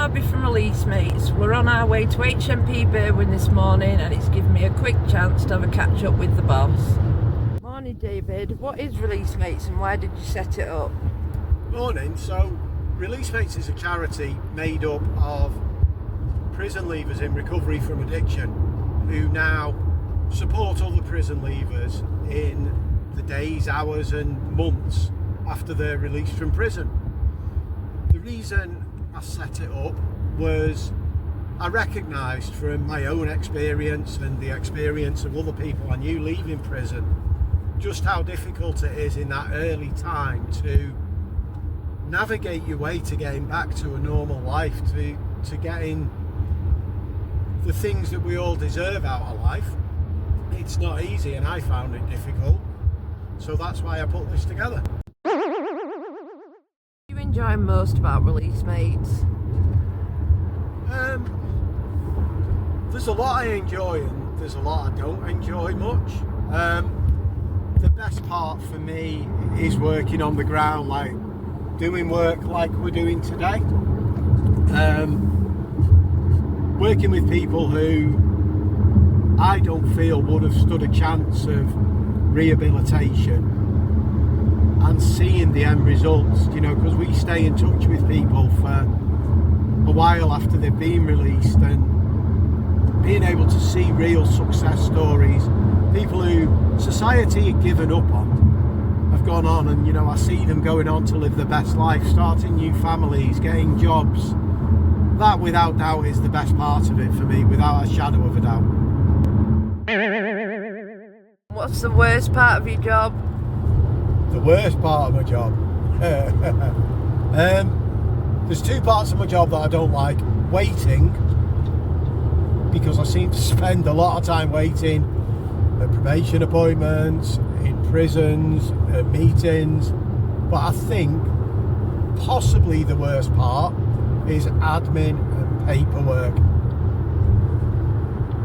Toby from Release Mates. We're on our way to HMP Berwyn this morning and it's given me a quick chance to have a catch up with the boss. Morning David, what is Release Mates and why did you set it up? Morning. So Release Mates is a charity made up of prison leavers in recovery from addiction who now support other prison leavers in the days, hours and months after they're released from prison. The reason I set it up was I recognised from my own experience and the experience of other people I knew leaving prison just how difficult it is in that early time to navigate your way to getting back to a normal life, to getting the things that we all deserve out of life. It's not easy and I found it difficult, so that's why I put this together. What do you enjoy most about Release Mates? There's a lot I enjoy and there's a lot I don't enjoy much. The best part for me is working on the ground, like doing work like we're doing today. Working with people who I don't feel would have stood a chance of rehabilitation and seeing the end results, you know, because we stay in touch with people for a while after they've been released, and being able to see real success stories, people who society had given up on have gone on, and you know, I see them going on to live the best life, starting new families, getting jobs. That without doubt is the best part of it for me, without a shadow of a doubt. What's the worst part of your job? The worst part of my job? There's two parts of my job that I don't like. Waiting, because I seem to spend a lot of time waiting at probation appointments, in prisons, at meetings. But I think possibly the worst part is admin and paperwork.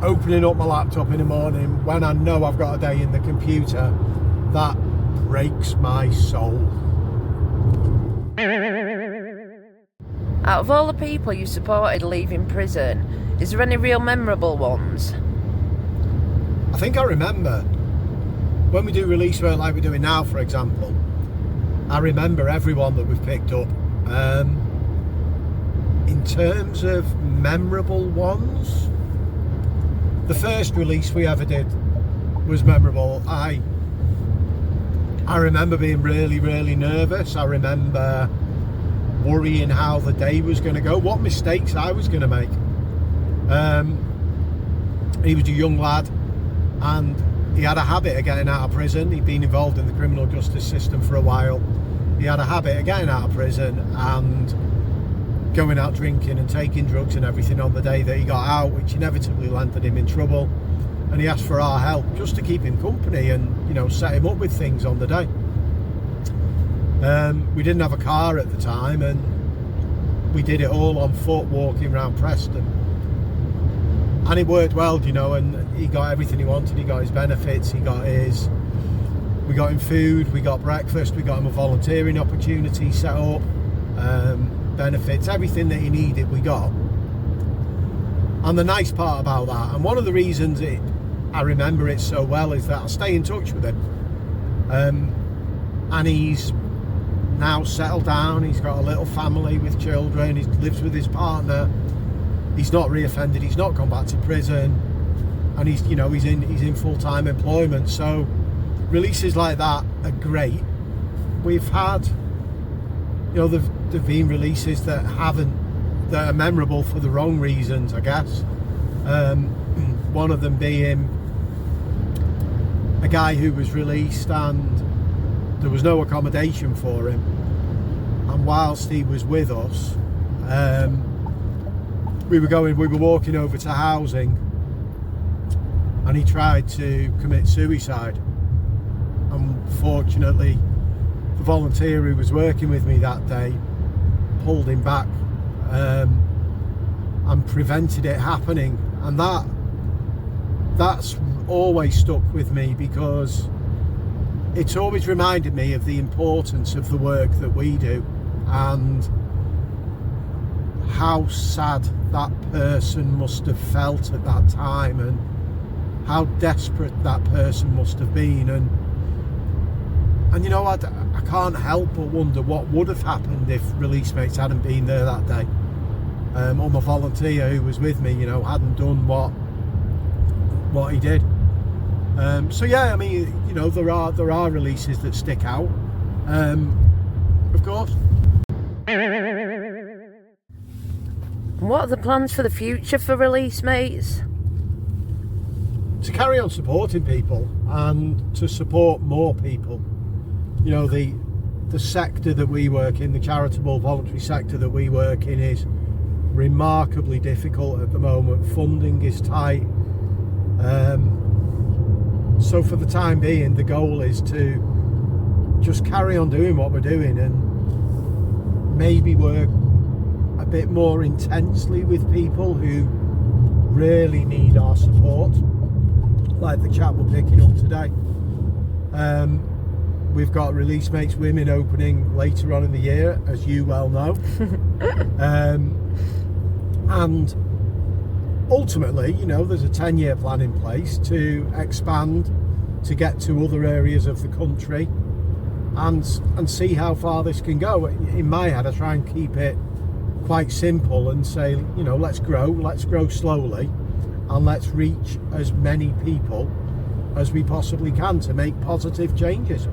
Opening up my laptop in the morning when I know I've got a day in the computer, that breaks my soul. Out of all the people you supported leaving prison, is there any real memorable ones? I think I remember when we do release work like we're doing now, for example, I remember everyone that we've picked up. In terms of memorable ones, the first release we ever did was memorable. I remember being really, really nervous. I remember worrying how the day was going to go, what mistakes I was going to make. He was a young lad and he had a habit of getting out of prison. He'd been involved in the criminal justice system for a while. He had a habit of getting out of prison and going out drinking and taking drugs and everything on the day that he got out, which inevitably landed him in trouble. And he asked for our help just to keep him company and, you know, set him up with things on the day. We didn't have a car at the time and we did it all on foot, walking around Preston. And it worked well, you know, and he got everything he wanted. He got his benefits, we got him food, we got breakfast, we got him a volunteering opportunity set up, benefits, everything that he needed we got. And the nice part about that, and one of the reasons I remember it so well, is that I stay in touch with him, and he's now settled down. He's got a little family with children, he lives with his partner, he's not reoffended, he's not gone back to prison, and he's in full-time employment. So releases like that are great. We've had, you know, there've been releases that are memorable for the wrong reasons, I guess. One of them being a guy who was released and there was no accommodation for him, and whilst he was with us, we were walking over to housing and he tried to commit suicide. Unfortunately, the volunteer who was working with me that day pulled him back and prevented it happening, and that's always stuck with me, because it's always reminded me of the importance of the work that we do and how sad that person must have felt at that time, and how desperate that person must have been, and you know, I can't help but wonder what would have happened if Releasemates hadn't been there that day, or my volunteer who was with me, you know, hadn't done what he did. So yeah, I mean, you know, there are releases that stick out, of course. What are the plans for the future for Releasemates? To carry on supporting people and to support more people. You know, the sector that we work in, the charitable voluntary sector that we work in, is remarkably difficult at the moment. Funding is tight. So for the time being, the goal is to just carry on doing what we're doing and maybe work a bit more intensely with people who really need our support, like the chap we're picking up today. We've got Releasemates Women opening later on in the year, as you well know. And ultimately, you know, there's a 10-year plan in place to expand, to get to other areas of the country and see how far this can go. In my head, I try and keep it quite simple and say, you know, let's grow slowly, and let's reach as many people as we possibly can to make positive changes.